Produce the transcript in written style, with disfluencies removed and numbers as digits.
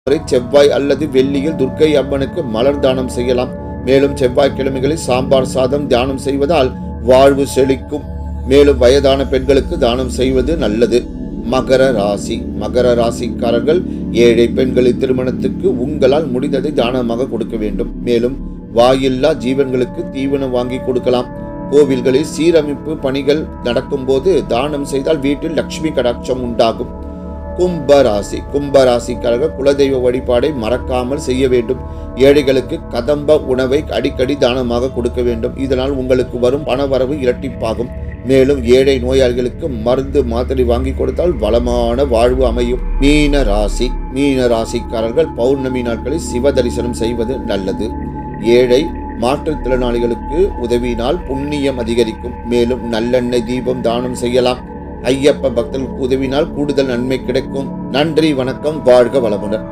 செவ்வாய் அல்லது வெள்ளியில் துர்க்கை அம்மனுக்கு மலர் தானம் செய்யலாம். மேலும் செவ்வாய்க்கிழமைகளில் சாம்பார் சாதம் தானம் செய்வதால் வாழ்வு செழிக்கும். மேலும் வயதான பெண்களுக்கு தானம் செய்வது நல்லது. மகர ராசி. மகர ராசிக்காரர்கள் ஏழை பெண்களின் திருமணத்துக்கு உங்களால் முடிந்ததை தானமாக கொடுக்க வேண்டும். மேலும் வாயில்லா ஜீவன்களுக்கு தீவனம் வாங்கி கொடுக்கலாம். கோவில்களில் சீரமைப்பு பணிகள் நடக்கும் போது தானம் செய்தால் வீட்டில் லட்சுமி கடாட்சம் உண்டாகும். கும்பராசி. கும்பராசிக்காரர்கள் குலதெய்வ வழிபாடை மறக்காமல் செய்ய வேண்டும். ஏழைகளுக்கு கதம்ப உணவை அடிக்கடி தானமாக கொடுக்க வேண்டும். இதனால் உங்களுக்கு வரும் பணவரவு இரட்டிப்பாகும். மேலும் ஏழை நோயாளிகளுக்கு மருந்து மாத்திரை வாங்கி கொடுத்தால் வளமான வாழ்வு அமையும். மீன ராசி. மீன ராசிக்காரர்கள் பௌர்ணமி நாட்களில் சிவ தரிசனம் செய்வது நல்லது. ஏழை மாற்றுத்திறனாளிகளுக்கு உதவினால் புண்ணியம் அதிகரிக்கும். மேலும் நல்லெண்ணெய் தீபம் தானம் செய்யலாம். ஐயப்ப பக்தர்களுக்கு உதவினால் கூடுதல் நன்மை கிடைக்கும். நன்றி, வணக்கம், வாழ்க வளமுடன்.